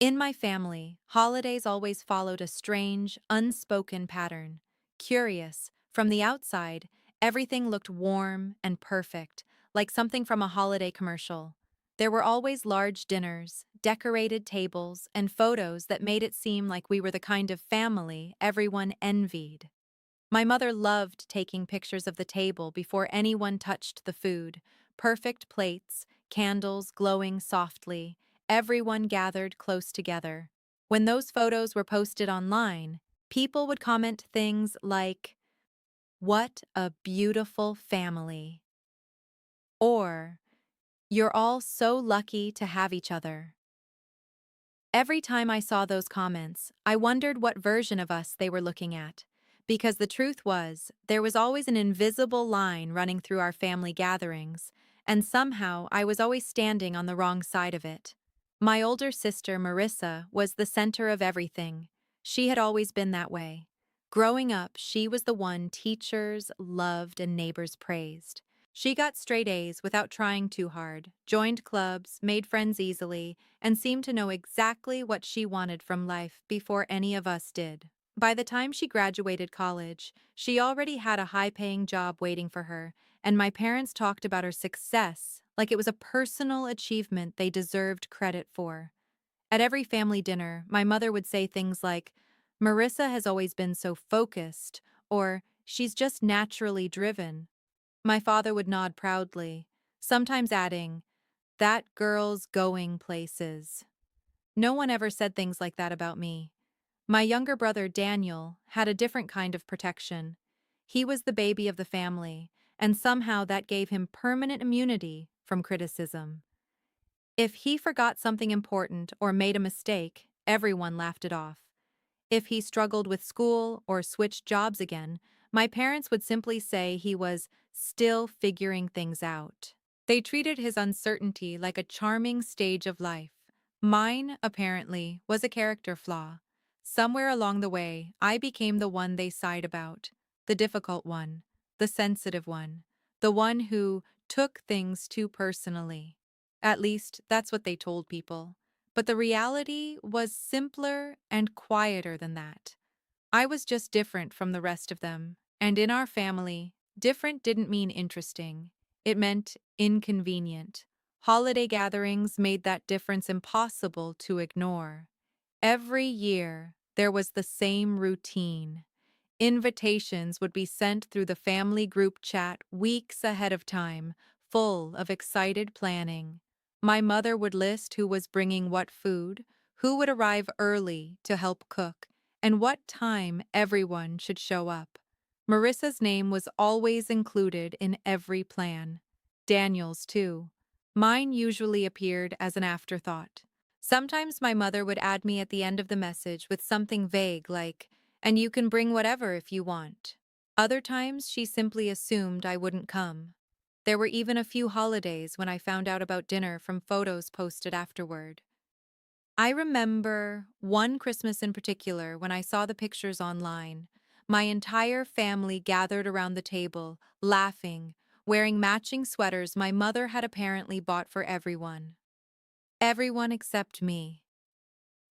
In my family, holidays always followed a strange, unspoken pattern. Curious, from the outside, everything looked warm and perfect, like something from a holiday commercial. There were always large dinners, decorated tables, and photos that made it seem like we were the kind of family everyone envied. My mother loved taking pictures of the table before anyone touched the food. Perfect plates, candles glowing softly, everyone gathered close together. When those photos were posted online, people would comment things like, "What a beautiful family," or "You're all so lucky to have each other." Every time I saw those comments, I wondered what version of us they were looking at. Because the truth was, there was always an invisible line running through our family gatherings, and somehow I was always standing on the wrong side of it. My older sister, Marissa, was the center of everything. She had always been that way. Growing up, she was the one teachers loved and neighbors praised. She got straight A's without trying too hard, joined clubs, made friends easily, and seemed to know exactly what she wanted from life before any of us did. By the time she graduated college, she already had a high-paying job waiting for her, and my parents talked about her success like it was a personal achievement they deserved credit for. At every family dinner, my mother would say things like, "Marissa has always been so focused," or "She's just naturally driven." My father would nod proudly, sometimes adding, "That girl's going places." No one ever said things like that about me. My younger brother, Daniel, had a different kind of protection. He was the baby of the family, and somehow that gave him permanent immunity from criticism. If he forgot something important or made a mistake, everyone laughed it off. If he struggled with school or switched jobs again, my parents would simply say he was still figuring things out. They treated his uncertainty like a charming stage of life. Mine, apparently, was a character flaw. Somewhere along the way, I became the one they sighed about, the difficult one, the sensitive one, the one who took things too personally. At least, that's what they told people. But the reality was simpler and quieter than that. I was just different from the rest of them, and in our family, different didn't mean interesting. It meant inconvenient. Holiday gatherings made that difference impossible to ignore. Every year, there was the same routine. Invitations would be sent through the family group chat weeks ahead of time, full of excited planning. My mother would list who was bringing what food, who would arrive early to help cook, and what time everyone should show up. Marissa's name was always included in every plan. Daniel's, too. Mine usually appeared as an afterthought. Sometimes my mother would add me at the end of the message with something vague like, "And you can bring whatever if you want." Other times, she simply assumed I wouldn't come. There were even a few holidays when I found out about dinner from photos posted afterward. I remember one Christmas in particular when I saw the pictures online. My entire family gathered around the table, laughing, wearing matching sweaters my mother had apparently bought for everyone. Everyone except me.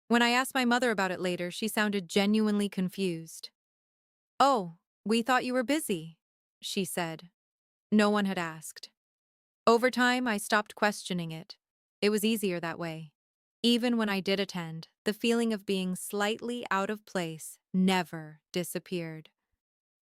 When I asked my mother about it later, she sounded genuinely confused. "Oh, we thought you were busy," she said. No one had asked. Over time, I stopped questioning it. It was easier that way. Even when I did attend, the feeling of being slightly out of place never disappeared.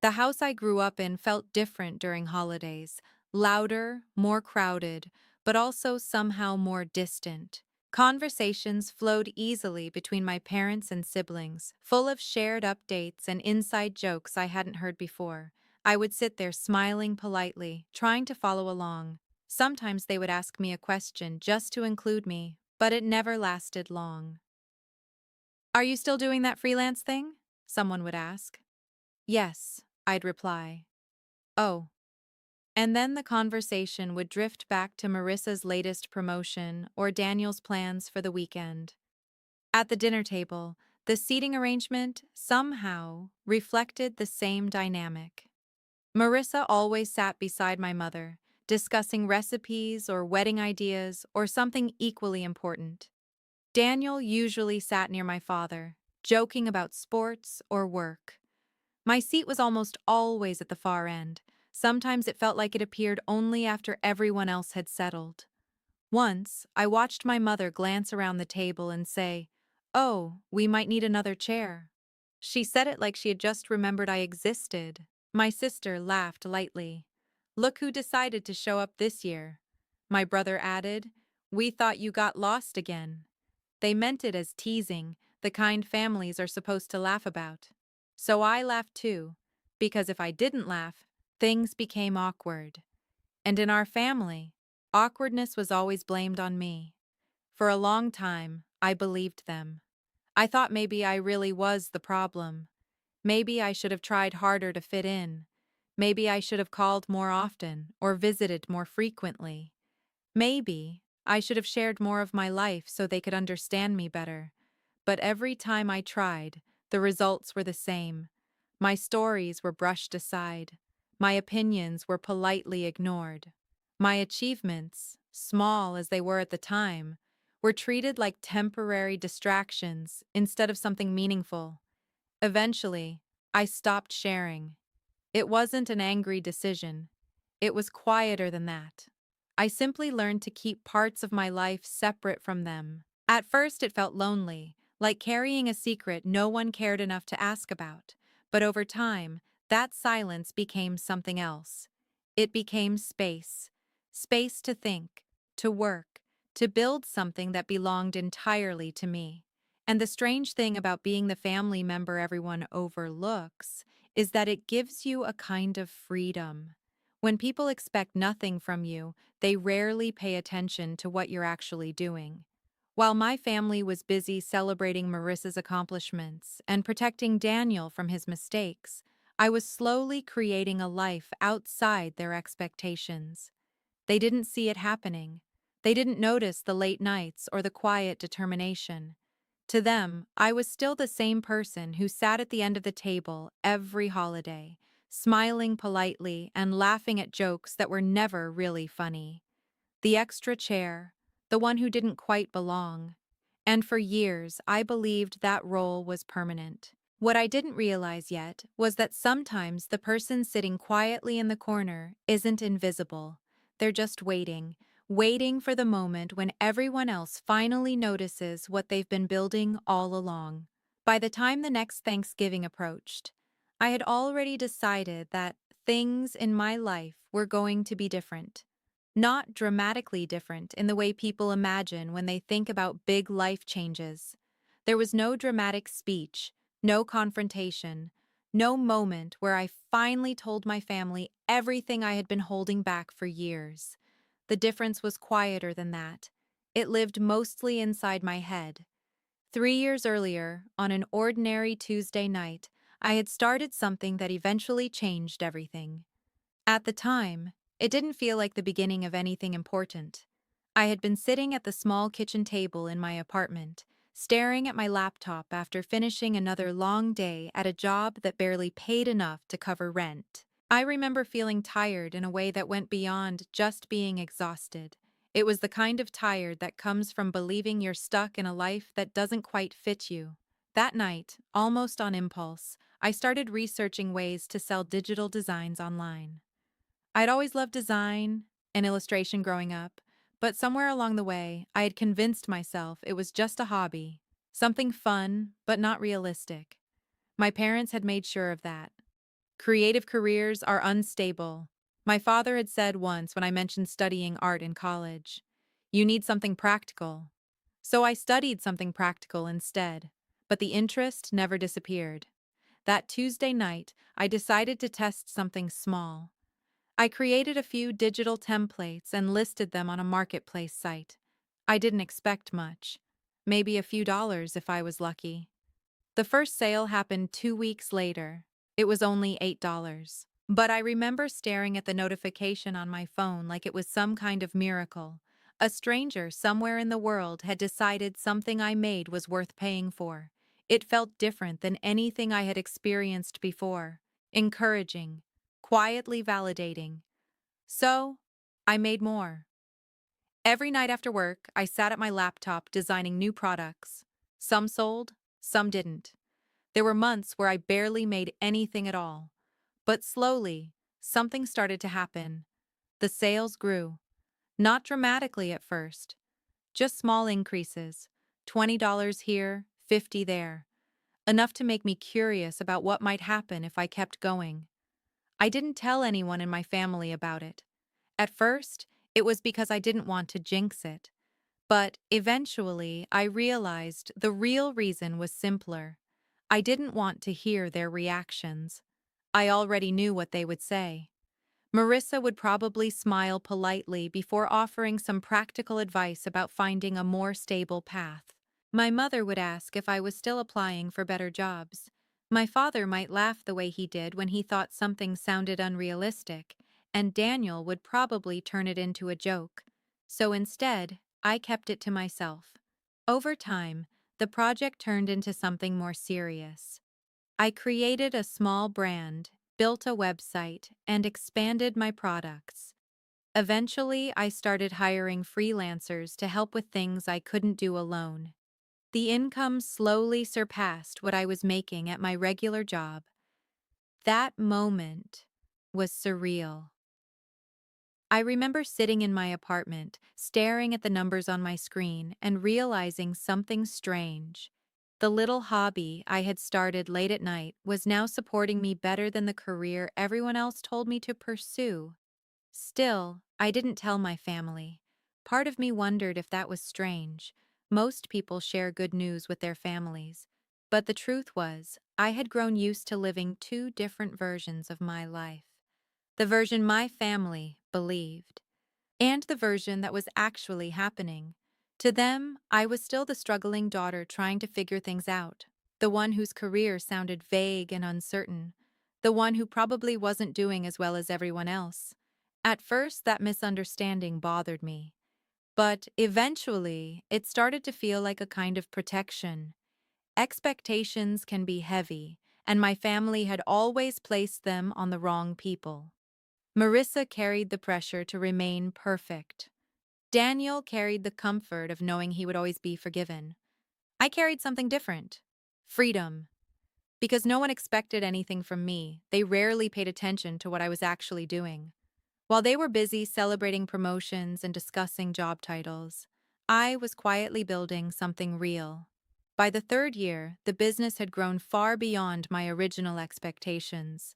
The house I grew up in felt different during holidays, louder, more crowded, but also somehow more distant. Conversations flowed easily between my parents and siblings, full of shared updates and inside jokes I hadn't heard before. I would sit there smiling politely, trying to follow along. Sometimes they would ask me a question just to include me, but it never lasted long. "Are you still doing that freelance thing?" someone would ask. "Yes," I'd reply. "Oh." And then the conversation would drift back to Marissa's latest promotion or Daniel's plans for the weekend. At the dinner table, the seating arrangement somehow reflected the same dynamic. Marissa always sat beside my mother, discussing recipes or wedding ideas or something equally important. Daniel usually sat near my father, joking about sports or work. My seat was almost always at the far end. Sometimes it felt like it appeared only after everyone else had settled. Once, I watched my mother glance around the table and say, "Oh, we might need another chair." She said it like she had just remembered I existed. My sister laughed lightly. "Look who decided to show up this year." My brother added, "We thought you got lost again." They meant it as teasing, the kind families are supposed to laugh about. So I laughed too, because if I didn't laugh, things became awkward. And in our family, awkwardness was always blamed on me. For a long time, I believed them. I thought maybe I really was the problem. Maybe I should have tried harder to fit in. Maybe I should have called more often or visited more frequently. Maybe I should have shared more of my life so they could understand me better. But every time I tried, the results were the same. My stories were brushed aside. My opinions were politely ignored. My achievements, small as they were at the time, were treated like temporary distractions instead of something meaningful. Eventually, I stopped sharing. It wasn't an angry decision. It was quieter than that. I simply learned to keep parts of my life separate from them. At first, it felt lonely, like carrying a secret no one cared enough to ask about. But over time, that silence became something else. It became space. Space to think, to work, to build something that belonged entirely to me. And the strange thing about being the family member everyone overlooks is that it gives you a kind of freedom. When people expect nothing from you, they rarely pay attention to what you're actually doing. While my family was busy celebrating Marissa's accomplishments and protecting Daniel from his mistakes, I was slowly creating a life outside their expectations. They didn't see it happening. They didn't notice the late nights or the quiet determination. To them, I was still the same person who sat at the end of the table every holiday, smiling politely and laughing at jokes that were never really funny. The extra chair, the one who didn't quite belong. And for years, I believed that role was permanent. What I didn't realize yet was that sometimes the person sitting quietly in the corner isn't invisible. They're just waiting for the moment when everyone else finally notices what they've been building all along. By the time the next Thanksgiving approached, I had already decided that things in my life were going to be different. Not dramatically different in the way people imagine when they think about big life changes. There was no dramatic speech, no confrontation, no moment where I finally told my family everything I had been holding back for years. The difference was quieter than that. It lived mostly inside my head. 3 years earlier, on an ordinary Tuesday night, I had started something that eventually changed everything. At the time, it didn't feel like the beginning of anything important. I had been sitting at the small kitchen table in my apartment, staring at my laptop after finishing another long day at a job that barely paid enough to cover rent. I remember feeling tired in a way that went beyond just being exhausted. It was the kind of tired that comes from believing you're stuck in a life that doesn't quite fit you. That night, almost on impulse, I started researching ways to sell digital designs online. I'd always loved design and illustration growing up, but somewhere along the way, I had convinced myself it was just a hobby, something fun, but not realistic. My parents had made sure of that. Creative careers are unstable. My father had said once when I mentioned studying art in college, "You need something practical." So I studied something practical instead, but the interest never disappeared. That Tuesday night, I decided to test something small. I created a few digital templates and listed them on a marketplace site. I didn't expect much. Maybe a few dollars if I was lucky. The first sale happened 2 weeks later. It was only $8. But I remember staring at the notification on my phone like it was some kind of miracle. A stranger somewhere in the world had decided something I made was worth paying for. It felt different than anything I had experienced before. Encouraging, quietly validating. So, I made more. Every night after work, I sat at my laptop designing new products. Some sold, some didn't. There were months where I barely made anything at all. But slowly, something started to happen. The sales grew. Not dramatically at first, just small increases. $20 here, 50 there. Enough to make me curious about what might happen if I kept going. I didn't tell anyone in my family about it. At first, it was because I didn't want to jinx it. But eventually, I realized the real reason was simpler. I didn't want to hear their reactions. I already knew what they would say. Marissa would probably smile politely before offering some practical advice about finding a more stable path. My mother would ask if I was still applying for better jobs. My father might laugh the way he did when he thought something sounded unrealistic, and Daniel would probably turn it into a joke. So instead, I kept it to myself. Over time, the project turned into something more serious. I created a small brand, built a website, and expanded my products. Eventually, I started hiring freelancers to help with things I couldn't do alone. The income slowly surpassed what I was making at my regular job. That moment was surreal. I remember sitting in my apartment, staring at the numbers on my screen, and realizing something strange. The little hobby I had started late at night was now supporting me better than the career everyone else told me to pursue. Still, I didn't tell my family. Part of me wondered if that was strange. Most people share good news with their families. But the truth was, I had grown used to living two different versions of my life. The version my family believed, and the version that was actually happening. To them, I was still the struggling daughter trying to figure things out, the one whose career sounded vague and uncertain, the one who probably wasn't doing as well as everyone else. At first, that misunderstanding bothered me, but eventually, it started to feel like a kind of protection. Expectations can be heavy, and my family had always placed them on the wrong people. Marissa carried the pressure to remain perfect. Daniel carried the comfort of knowing he would always be forgiven. I carried something different: freedom. Because no one expected anything from me, they rarely paid attention to what I was actually doing. While they were busy celebrating promotions and discussing job titles, I was quietly building something real. By the third year, the business had grown far beyond my original expectations.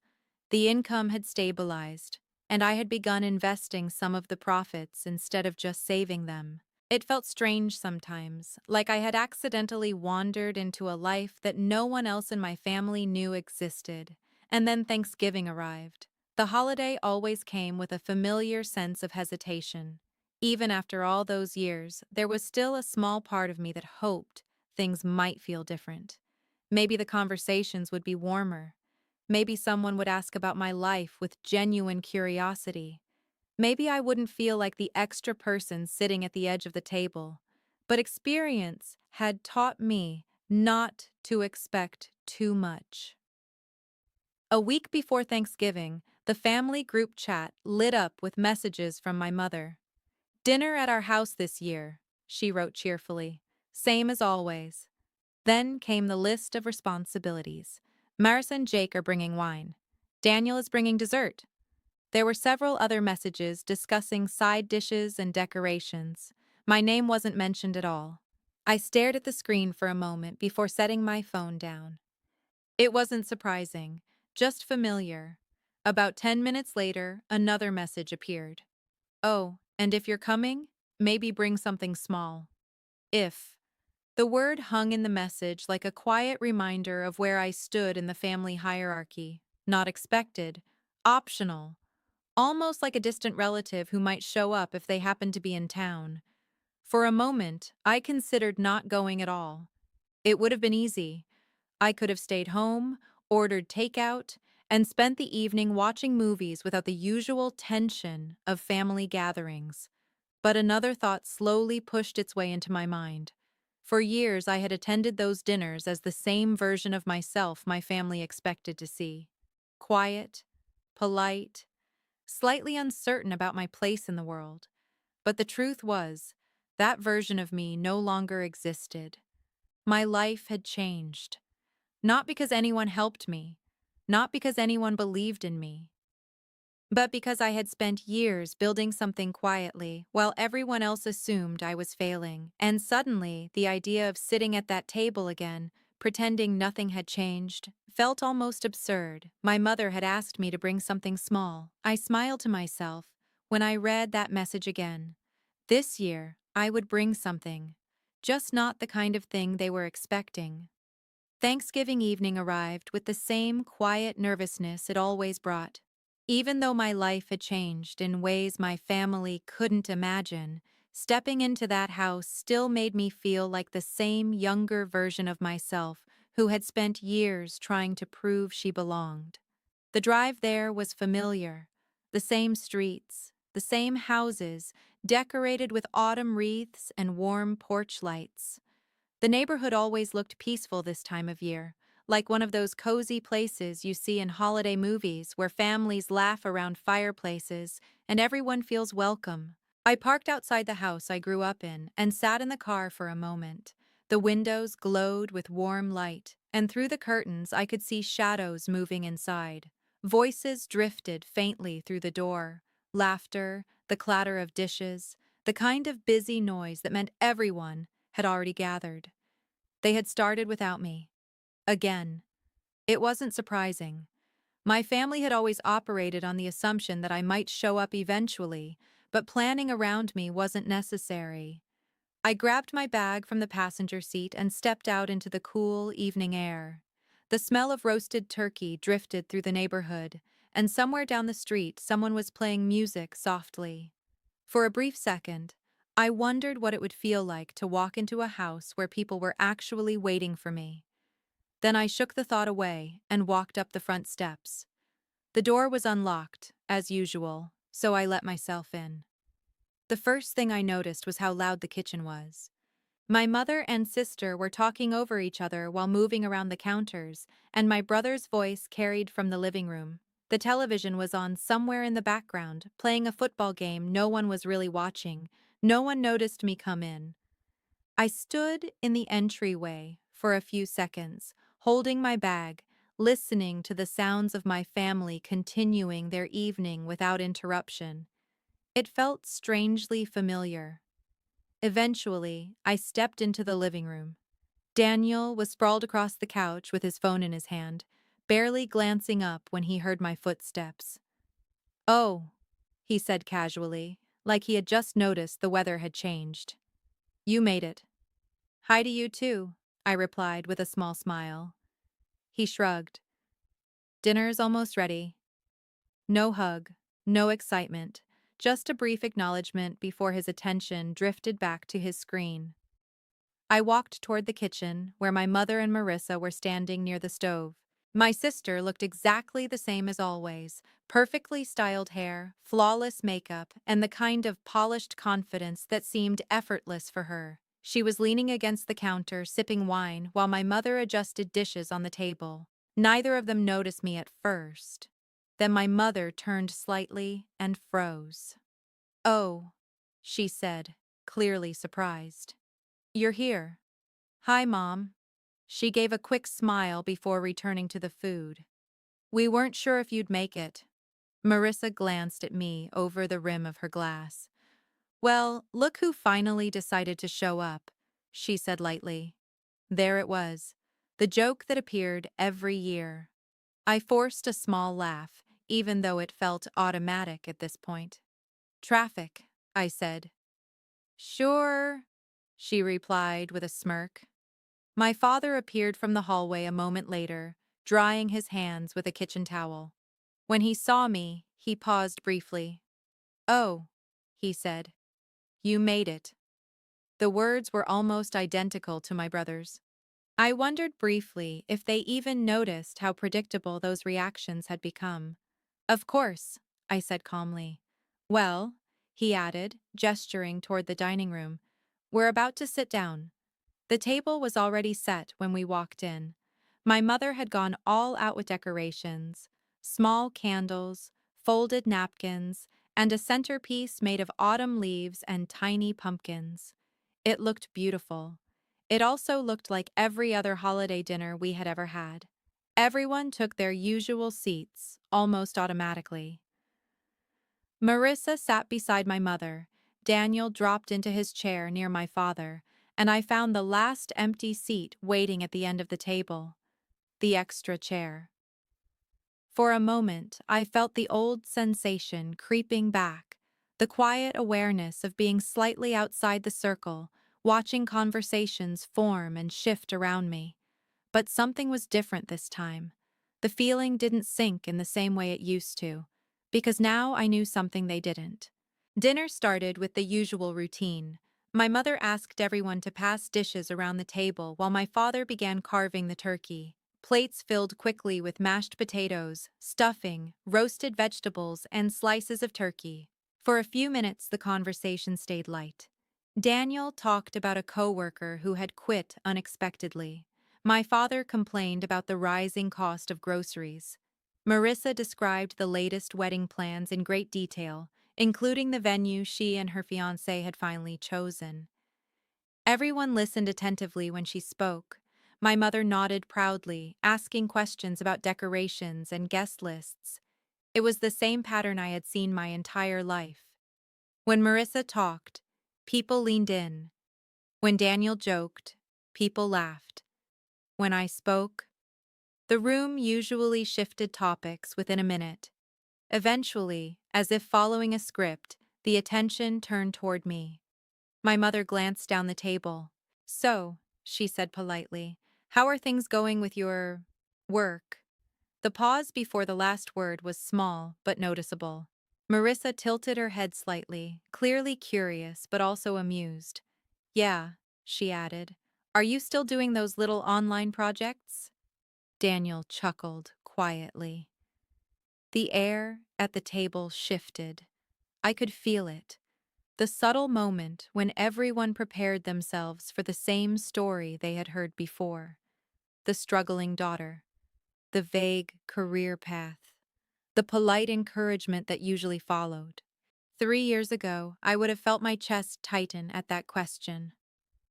The income had stabilized, and I had begun investing some of the profits instead of just saving them. It felt strange sometimes, like I had accidentally wandered into a life that no one else in my family knew existed. And then Thanksgiving arrived. The holiday always came with a familiar sense of hesitation. Even after all those years, there was still a small part of me that hoped things might feel different. Maybe the conversations would be warmer. Maybe someone would ask about my life with genuine curiosity. Maybe I wouldn't feel like the extra person sitting at the edge of the table. But experience had taught me not to expect too much. A week before Thanksgiving, the family group chat lit up with messages from my mother. "Dinner at our house this year," she wrote cheerfully. "Same as always." Then came the list of responsibilities. Maris and Jake are bringing wine. Daniel is bringing dessert. There were several other messages discussing side dishes and decorations. My name wasn't mentioned at all. I stared at the screen for a moment before setting my phone down. It wasn't surprising, just familiar. About 10 minutes later, another message appeared. "Oh, and if you're coming, maybe bring something small." If. The word hung in the message like a quiet reminder of where I stood in the family hierarchy. Not expected, optional, almost like a distant relative who might show up if they happened to be in town. For a moment, I considered not going at all. It would have been easy. I could have stayed home, ordered takeout, and spent the evening watching movies without the usual tension of family gatherings. But another thought slowly pushed its way into my mind. For years, I had attended those dinners as the same version of myself my family expected to see. Quiet, polite, slightly uncertain about my place in the world. But the truth was, that version of me no longer existed. My life had changed. Not because anyone helped me, not because anyone believed in me, but because I had spent years building something quietly while everyone else assumed I was failing. And suddenly, the idea of sitting at that table again, pretending nothing had changed, felt almost absurd. My mother had asked me to bring something small. I smiled to myself when I read that message again. This year, I would bring something, just not the kind of thing they were expecting. Thanksgiving evening arrived with the same quiet nervousness it always brought. Even though my life had changed in ways my family couldn't imagine, stepping into that house still made me feel like the same younger version of myself who had spent years trying to prove she belonged. The drive there was familiar. The same streets, the same houses, decorated with autumn wreaths and warm porch lights. The neighborhood always looked peaceful this time of year, like one of those cozy places you see in holiday movies where families laugh around fireplaces and everyone feels welcome. I parked outside the house I grew up in and sat in the car for a moment. The windows glowed with warm light, and through the curtains I could see shadows moving inside. Voices drifted faintly through the door, laughter, the clatter of dishes, the kind of busy noise that meant everyone had already gathered. They had started without me. Again. It wasn't surprising. My family had always operated on the assumption that I might show up eventually, but planning around me wasn't necessary. I grabbed my bag from the passenger seat and stepped out into the cool evening air. The smell of roasted turkey drifted through the neighborhood, and somewhere down the street someone was playing music softly. For a brief second, I wondered what it would feel like to walk into a house where people were actually waiting for me. Then I shook the thought away and walked up the front steps. The door was unlocked, as usual, so I let myself in. The first thing I noticed was how loud the kitchen was. My mother and sister were talking over each other while moving around the counters, and my brother's voice carried from the living room. The television was on somewhere in the background, playing a football game no one was really watching. No one noticed me come in. I stood in the entryway for a few seconds, holding my bag, listening to the sounds of my family continuing their evening without interruption. It felt strangely familiar. Eventually, I stepped into the living room. Daniel was sprawled across the couch with his phone in his hand, barely glancing up when he heard my footsteps. "Oh," he said casually, like he had just noticed the weather had changed. "You made it." "Hi to you too," I replied with a small smile. He shrugged. "Dinner's almost ready." No hug, no excitement, just a brief acknowledgement before his attention drifted back to his screen. I walked toward the kitchen, where my mother and Marissa were standing near the stove. My sister looked exactly the same as always, perfectly styled hair, flawless makeup, and the kind of polished confidence that seemed effortless for her. She was leaning against the counter, sipping wine, while my mother adjusted dishes on the table. Neither of them noticed me at first. Then my mother turned slightly and froze. "Oh," she said, clearly surprised. "You're here." "Hi, Mom." She gave a quick smile before returning to the food. "We weren't sure if you'd make it." Marissa glanced at me over the rim of her glass. "Well, look who finally decided to show up," she said lightly. There it was, the joke that appeared every year. I forced a small laugh, even though it felt automatic at this point. "Traffic," I said. "Sure," she replied with a smirk. My father appeared from the hallway a moment later, drying his hands with a kitchen towel. When he saw me, he paused briefly. "Oh," he said. "You made it." The words were almost identical to my brother's. I wondered briefly if they even noticed how predictable those reactions had become. "Of course," I said calmly. "Well," he added, gesturing toward the dining room, "we're about to sit down." The table was already set when we walked in. My mother had gone all out with decorations, small candles, folded napkins, and a centerpiece made of autumn leaves and tiny pumpkins. It looked beautiful. It also looked like every other holiday dinner we had ever had. Everyone took their usual seats, almost automatically. Marissa sat beside my mother. Daniel dropped into his chair near my father, and I found the last empty seat waiting at the end of the table, the extra chair. For a moment, I felt the old sensation creeping back, the quiet awareness of being slightly outside the circle, watching conversations form and shift around me. But something was different this time. The feeling didn't sink in the same way it used to, because now I knew something they didn't. Dinner started with the usual routine. My mother asked everyone to pass dishes around the table while my father began carving the turkey. Plates filled quickly with mashed potatoes, stuffing, roasted vegetables, and slices of turkey. For a few minutes, the conversation stayed light. Daniel talked about a coworker who had quit unexpectedly. My father complained about the rising cost of groceries. Marissa described the latest wedding plans in great detail, including the venue she and her fiancé had finally chosen. Everyone listened attentively when she spoke. My mother nodded proudly, asking questions about decorations and guest lists. It was the same pattern I had seen my entire life. When Marissa talked, people leaned in. When Daniel joked, people laughed. When I spoke, the room usually shifted topics within a minute. Eventually, as if following a script, the attention turned toward me. My mother glanced down the table. "So," she said politely, "how are things going with your work?" The pause before the last word was small but noticeable. Marissa tilted her head slightly, clearly curious but also amused. "Yeah," she added. "Are you still doing those little online projects?" Daniel chuckled quietly. The air at the table shifted. I could feel it. The subtle moment when everyone prepared themselves for the same story they had heard before. The struggling daughter. The vague career path. The polite encouragement that usually followed. 3 years ago, I would have felt my chest tighten at that question.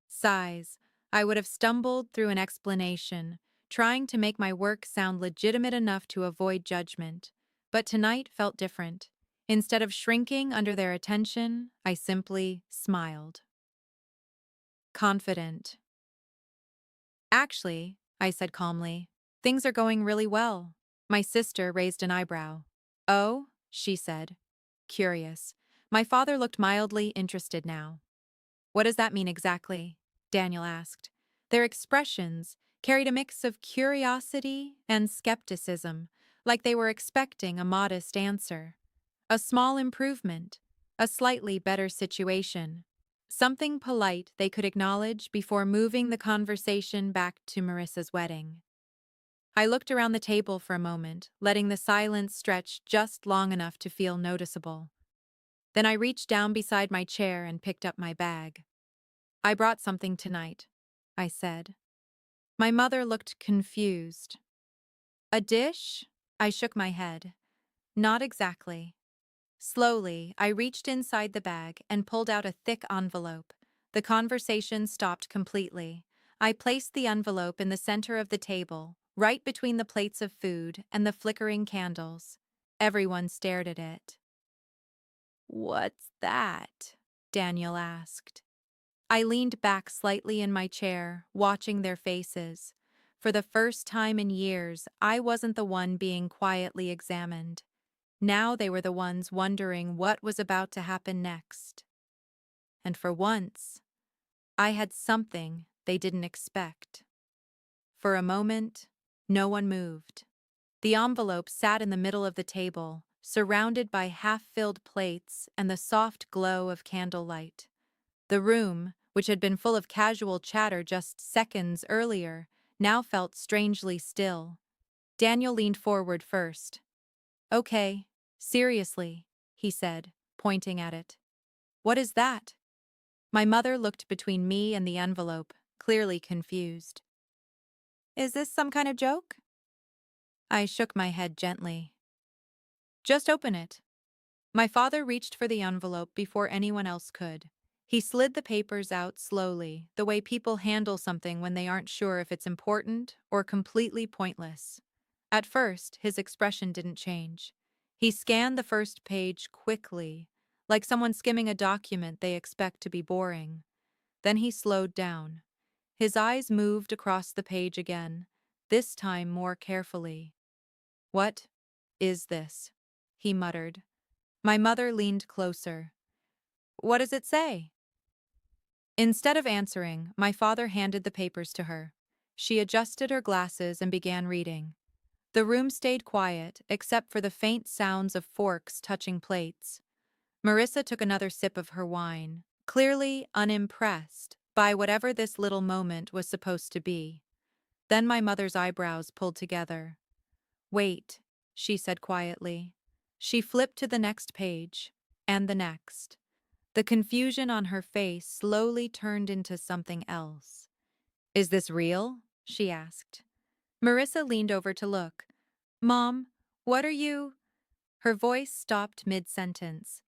Sighs. I would have stumbled through an explanation, trying to make my work sound legitimate enough to avoid judgment. But tonight felt different. Instead of shrinking under their attention, I simply smiled. Confident. "Actually," I said calmly, "things are going really well." My sister raised an eyebrow. "Oh?" she said, curious. My father looked mildly interested now. "What does that mean exactly?" Daniel asked. Their expressions carried a mix of curiosity and skepticism, like they were expecting a modest answer. A small improvement, a slightly better situation. Something polite they could acknowledge before moving the conversation back to Marissa's wedding. I looked around the table for a moment, letting the silence stretch just long enough to feel noticeable. Then I reached down beside my chair and picked up my bag. "I brought something tonight," I said. My mother looked confused. "A dish?" I shook my head. "Not exactly." Slowly, I reached inside the bag and pulled out a thick envelope. The conversation stopped completely. I placed the envelope in the center of the table, right between the plates of food and the flickering candles. Everyone stared at it. "What's that?" Daniel asked. I leaned back slightly in my chair, watching their faces. For the first time in years, I wasn't the one being quietly examined. Now they were the ones wondering what was about to happen next. And for once, I had something they didn't expect. For a moment, no one moved. The envelope sat in the middle of the table, surrounded by half-filled plates and the soft glow of candlelight. The room, which had been full of casual chatter just seconds earlier, now felt strangely still. Daniel leaned forward first. "Okay, seriously," he said, pointing at it. "What is that?" My mother looked between me and the envelope, clearly confused. "Is this some kind of joke?" I shook my head gently. "Just open it." My father reached for the envelope before anyone else could. He slid the papers out slowly, the way people handle something when they aren't sure if it's important or completely pointless. At first, his expression didn't change. He scanned the first page quickly, like someone skimming a document they expect to be boring. Then he slowed down. His eyes moved across the page again, this time more carefully. "What is this?" he muttered. My mother leaned closer. "What does it say?" Instead of answering, my father handed the papers to her. She adjusted her glasses and began reading. The room stayed quiet, except for the faint sounds of forks touching plates. Marissa took another sip of her wine, clearly unimpressed by whatever this little moment was supposed to be. Then my mother's eyebrows pulled together. "Wait," she said quietly. She flipped to the next page, and the next. The confusion on her face slowly turned into something else. "Is this real?" she asked. Marissa leaned over to look. "Mom, what are you—" Her voice stopped mid-sentence.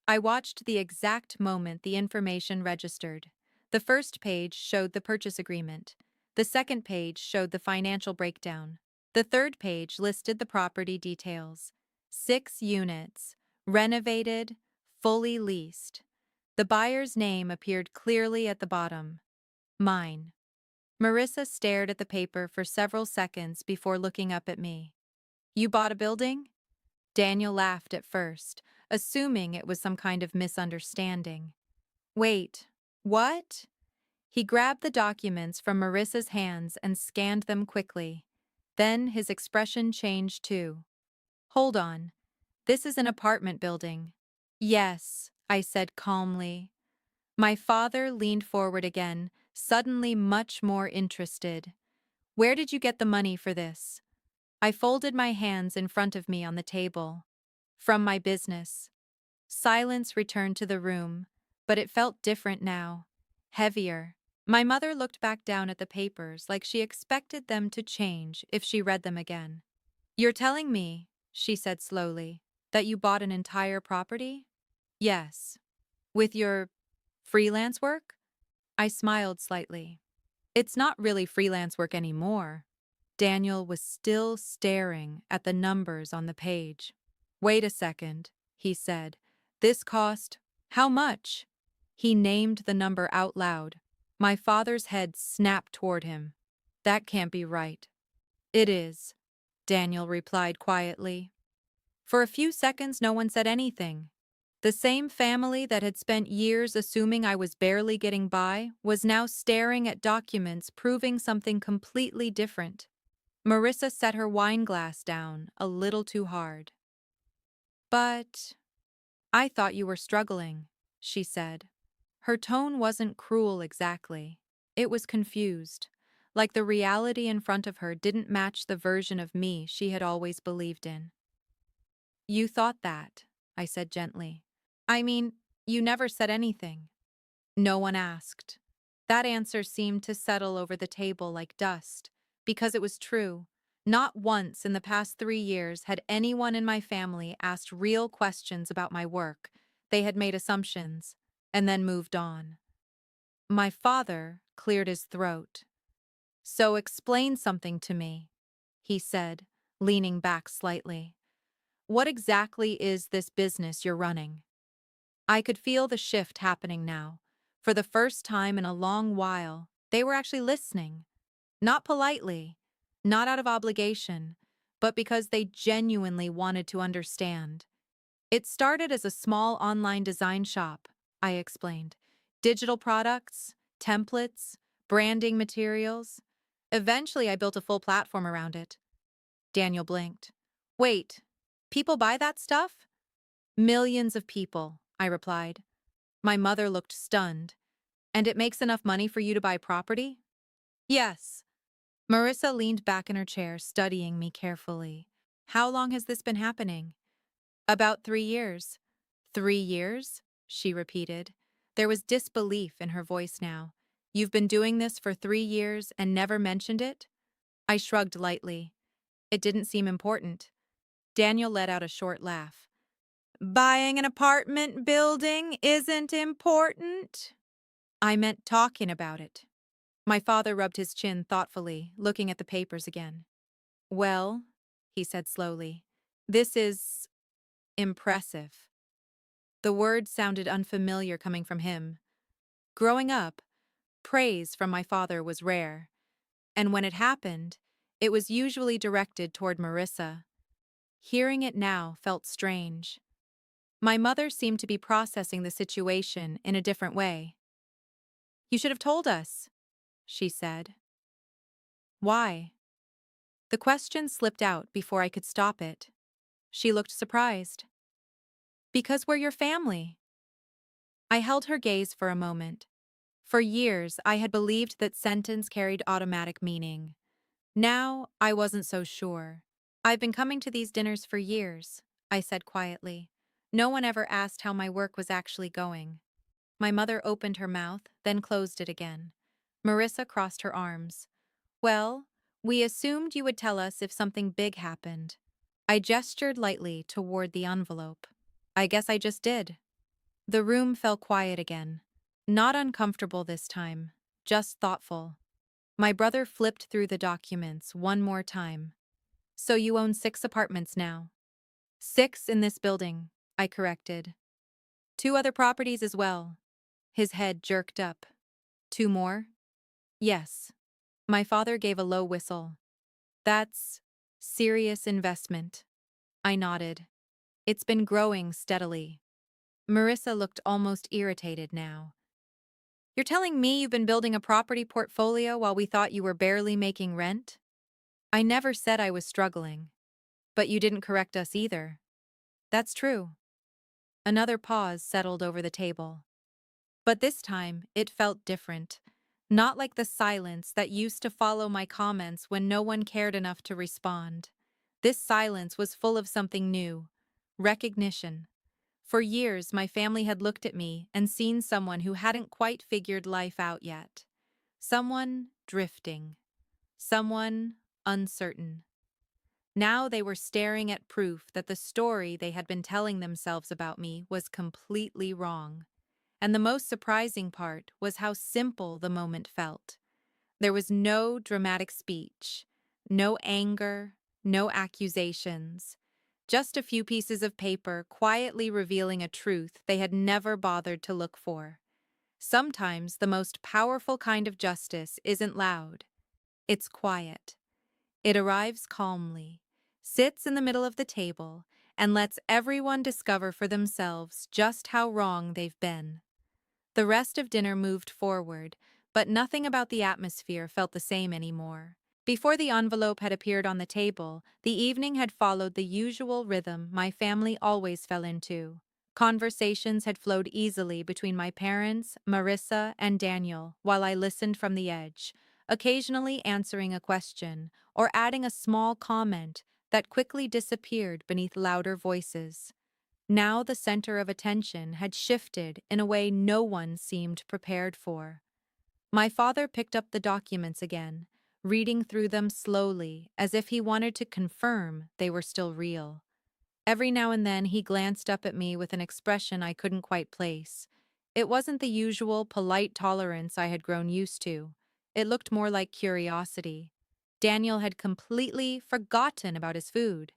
I watched the exact moment the information registered. The first page showed the purchase agreement. The second page showed the financial breakdown. The third page listed the property details. 6 units, renovated, fully leased. The buyer's name appeared clearly at the bottom. Mine. Marissa stared at the paper for several seconds before looking up at me. "You bought a building?" Daniel laughed at first, assuming it was some kind of misunderstanding. "Wait, what?" He grabbed the documents from Marissa's hands and scanned them quickly. Then his expression changed too. "Hold on. This is an apartment building." "Yes," I said calmly. My father leaned forward again, suddenly much more interested. "Where did you get the money for this?" I folded my hands in front of me on the table. "From my business." Silence returned to the room, but it felt different now. Heavier. My mother looked back down at the papers like she expected them to change if she read them again. "You're telling me," she said slowly, "that you bought an entire property?" "Yes." "With your freelance work?" I smiled slightly. "It's not really freelance work anymore." Daniel was still staring at the numbers on the page. "Wait a second," he said. "This cost— how much?" He named the number out loud. My father's head snapped toward him. "That can't be right." "It is," Daniel replied quietly. For a few seconds, no one said anything. The same family that had spent years assuming I was barely getting by was now staring at documents proving something completely different. Marissa set her wine glass down a little too hard. "But I thought you were struggling," she said. Her tone wasn't cruel exactly. It was confused, like the reality in front of her didn't match the version of me she had always believed in. "You thought that," I said gently. "I mean, you never said anything." No one asked. That answer seemed to settle over the table like dust, because it was true. Not once in the past 3 years had anyone in my family asked real questions about my work. They had made assumptions, and then moved on. My father cleared his throat. "So explain something to me," he said, leaning back slightly. "What exactly is this business you're running?" I could feel the shift happening now. For the first time in a long while, they were actually listening. Not politely, not out of obligation, but because they genuinely wanted to understand. "It started as a small online design shop," I explained. "Digital products, templates, branding materials. Eventually, I built a full platform around it." Daniel blinked. "Wait, people buy that stuff?" "Millions of people," I replied. My mother looked stunned. "And it makes enough money for you to buy property?" "Yes." Marissa leaned back in her chair, studying me carefully. "How long has this been happening?" "About 3 years." "3 years?" she repeated. There was disbelief in her voice now. "You've been doing this for 3 years and never mentioned it?" I shrugged lightly. It didn't seem important. Daniel let out a short laugh. Buying an apartment building isn't important? I meant talking about it. My father rubbed his chin thoughtfully, looking at the papers again. Well, he said slowly, this is impressive. The word sounded unfamiliar coming from him. Growing up, praise from my father was rare, and when it happened, it was usually directed toward Marissa. Hearing it now felt strange. My mother seemed to be processing the situation in a different way. You should have told us, she said. Why? The question slipped out before I could stop it. She looked surprised. Because we're your family. I held her gaze for a moment. For years, I had believed that sentence carried automatic meaning. Now, I wasn't so sure. I've been coming to these dinners for years, I said quietly. No one ever asked how my work was actually going. My mother opened her mouth, then closed it again. Marissa crossed her arms. Well, we assumed you would tell us if something big happened. I gestured lightly toward the envelope. I guess I just did. The room fell quiet again. Not uncomfortable this time, just thoughtful. My brother flipped through the documents one more time. So you own 6 apartments now. 6 in this building, I corrected. 2 other properties as well. His head jerked up. 2 more? Yes. My father gave a low whistle. That's serious investment. I nodded. It's been growing steadily. Marissa looked almost irritated now. You're telling me you've been building a property portfolio while we thought you were barely making rent? I never said I was struggling. But you didn't correct us either. That's true. Another pause settled over the table. But this time, it felt different. Not like the silence that used to follow my comments when no one cared enough to respond. This silence was full of something new. Recognition. For years, my family had looked at me and seen someone who hadn't quite figured life out yet. Someone drifting. Someone uncertain. Now they were staring at proof that the story they had been telling themselves about me was completely wrong. And the most surprising part was how simple the moment felt. There was no dramatic speech, no anger, no accusations. Just a few pieces of paper quietly revealing a truth they had never bothered to look for. Sometimes the most powerful kind of justice isn't loud. It's quiet. It arrives calmly, sits in the middle of the table, and lets everyone discover for themselves just how wrong they've been. The rest of dinner moved forward, but nothing about the atmosphere felt the same anymore. Before the envelope had appeared on the table, the evening had followed the usual rhythm my family always fell into. Conversations had flowed easily between my parents, Marissa, and Daniel while I listened from the edge, occasionally answering a question or adding a small comment that quickly disappeared beneath louder voices. Now the center of attention had shifted in a way no one seemed prepared for. My father picked up the documents again, reading through them slowly as if he wanted to confirm they were still real. Every now and then he glanced up at me with an expression I couldn't quite place. It wasn't the usual polite tolerance I had grown used to. It looked more like curiosity. Daniel had completely forgotten about his food.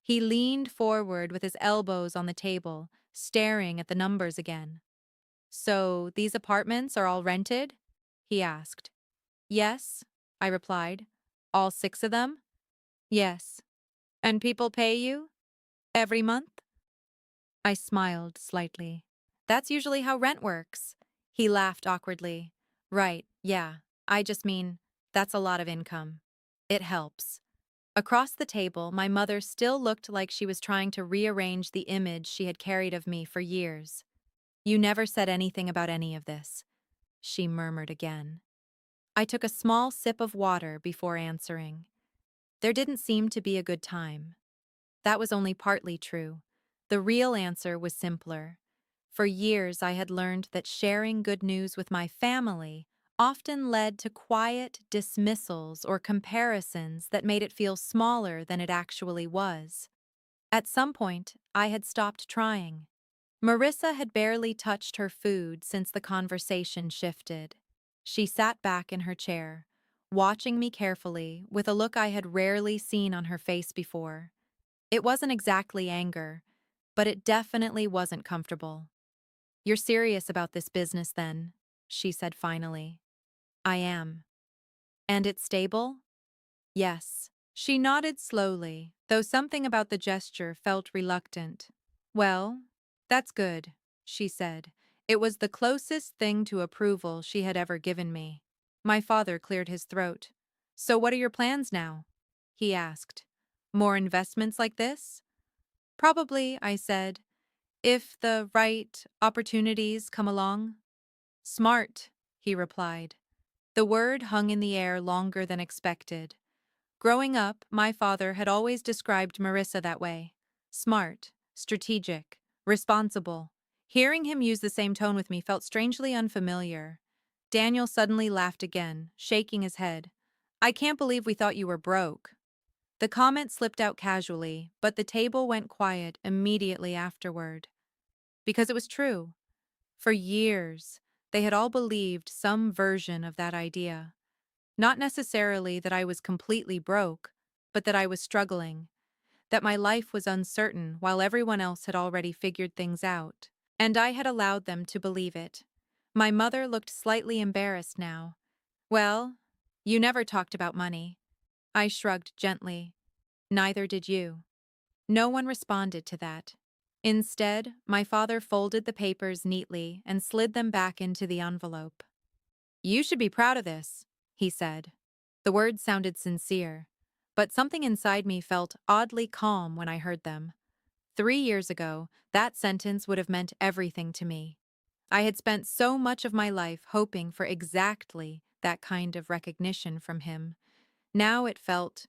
He leaned forward with his elbows on the table, staring at the numbers again. So, these apartments are all rented? He asked. Yes, I replied. All 6 of them? Yes. And people pay you? Every month? I smiled slightly. That's usually how rent works. He laughed awkwardly. Right, yeah. I just mean, that's a lot of income. It helps. Across the table, my mother still looked like she was trying to rearrange the image she had carried of me for years. You never said anything about any of this, she murmured again. I took a small sip of water before answering. There didn't seem to be a good time. That was only partly true. The real answer was simpler. For years, I had learned that sharing good news with my family often led to quiet dismissals or comparisons that made it feel smaller than it actually was. At some point, I had stopped trying. Marissa had barely touched her food since the conversation shifted. She sat back in her chair, watching me carefully with a look I had rarely seen on her face before. It wasn't exactly anger, but it definitely wasn't comfortable. "You're serious about this business then?" she said finally. "I am." "And it's stable?" "Yes." She nodded slowly, though something about the gesture felt reluctant. "Well, that's good," she said. It was the closest thing to approval she had ever given me. My father cleared his throat. "So what are your plans now?" he asked. "More investments like this?" "Probably," I said, "if the right opportunities come along." "Smart," he replied. The word hung in the air longer than expected. Growing up, my father had always described Marissa that way. Smart, strategic, responsible. Hearing him use the same tone with me felt strangely unfamiliar. Daniel suddenly laughed again, shaking his head. "I can't believe we thought you were broke." The comment slipped out casually, but the table went quiet immediately afterward. Because it was true. For years, they had all believed some version of that idea. Not necessarily that I was completely broke, but that I was struggling, that my life was uncertain while everyone else had already figured things out. And I had allowed them to believe it. My mother looked slightly embarrassed now. "Well, you never talked about money." I shrugged gently. "Neither did you." No one responded to that. Instead, my father folded the papers neatly and slid them back into the envelope. "You should be proud of this," he said. The words sounded sincere, but something inside me felt oddly calm when I heard them. 3 years ago, that sentence would have meant everything to me. I had spent so much of my life hoping for exactly that kind of recognition from him. Now it felt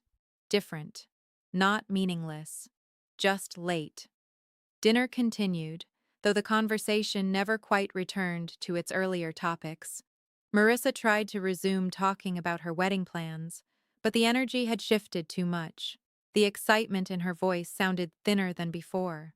different, not meaningless, just late. Dinner continued, though the conversation never quite returned to its earlier topics. Marissa tried to resume talking about her wedding plans, but the energy had shifted too much. The excitement in her voice sounded thinner than before.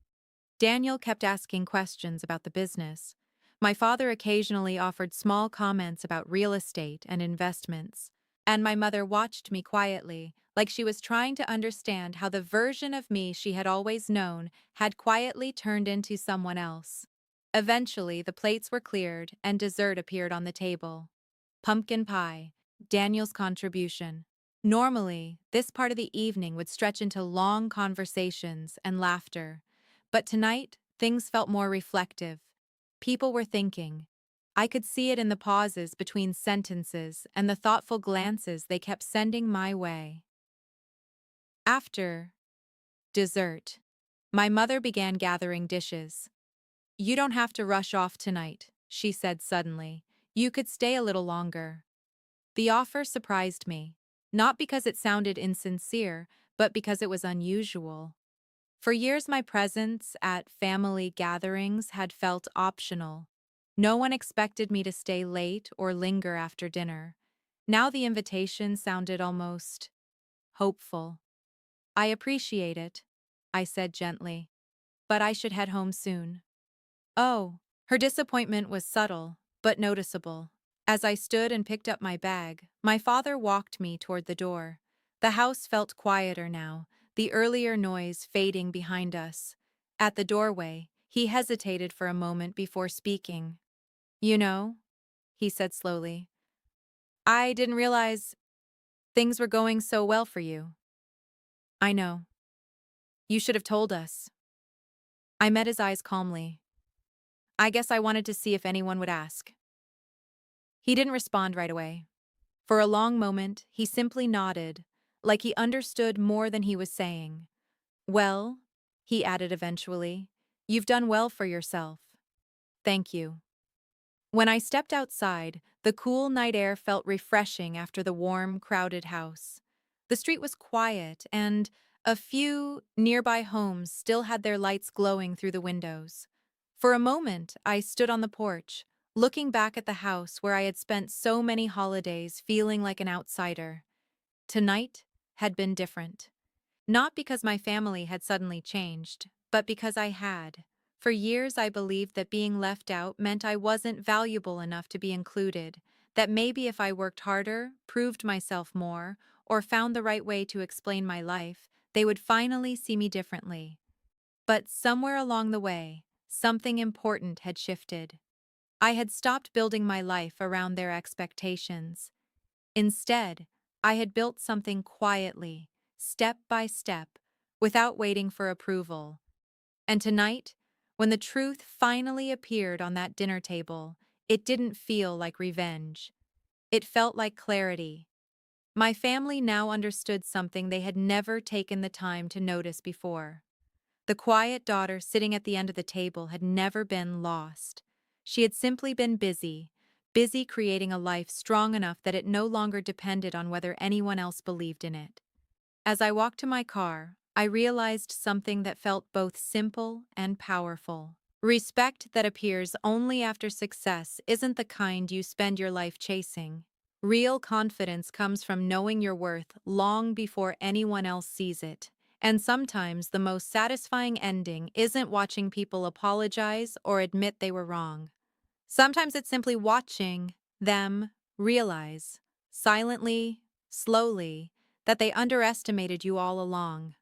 Daniel kept asking questions about the business. My father occasionally offered small comments about real estate and investments, and my mother watched me quietly, like she was trying to understand how the version of me she had always known had quietly turned into someone else. Eventually, the plates were cleared and dessert appeared on the table. Pumpkin pie, Daniel's contribution. Normally, this part of the evening would stretch into long conversations and laughter. But tonight, things felt more reflective. People were thinking. I could see it in the pauses between sentences and the thoughtful glances they kept sending my way. After dessert, my mother began gathering dishes. "You don't have to rush off tonight," she said suddenly. "You could stay a little longer." The offer surprised me, not because it sounded insincere, but because it was unusual. For years, my presence at family gatherings had felt optional. No one expected me to stay late or linger after dinner. Now the invitation sounded almost hopeful. "I appreciate it," I said gently, "but I should head home soon." "Oh." Her disappointment was subtle, but noticeable. As I stood and picked up my bag, my father walked me toward the door. The house felt quieter now, the earlier noise fading behind us. At the doorway, he hesitated for a moment before speaking. "You know," he said slowly, "I didn't realize things were going so well for you." "I know. You should have told us." I met his eyes calmly. "I guess I wanted to see if anyone would ask." He didn't respond right away. For a long moment, he simply nodded, like he understood more than he was saying. "Well," he added eventually, "you've done well for yourself. Thank you." When I stepped outside, the cool night air felt refreshing after the warm, crowded house. The street was quiet, and a few nearby homes still had their lights glowing through the windows. For a moment, I stood on the porch, looking back at the house where I had spent so many holidays feeling like an outsider. Tonight had been different. Not because my family had suddenly changed, but because I had. For years, I believed that being left out meant I wasn't valuable enough to be included, that maybe if I worked harder, proved myself more, or found the right way to explain my life, they would finally see me differently. But somewhere along the way, something important had shifted. I had stopped building my life around their expectations. Instead, I had built something quietly, step by step, without waiting for approval. And tonight, when the truth finally appeared on that dinner table, it didn't feel like revenge. It felt like clarity. My family now understood something they had never taken the time to notice before. The quiet daughter sitting at the end of the table had never been lost. She had simply been busy, busy creating a life strong enough that it no longer depended on whether anyone else believed in it. As I walked to my car, I realized something that felt both simple and powerful. Respect that appears only after success isn't the kind you spend your life chasing. Real confidence comes from knowing your worth long before anyone else sees it. And sometimes the most satisfying ending isn't watching people apologize or admit they were wrong. Sometimes it's simply watching them realize, silently, slowly, that they underestimated you all along.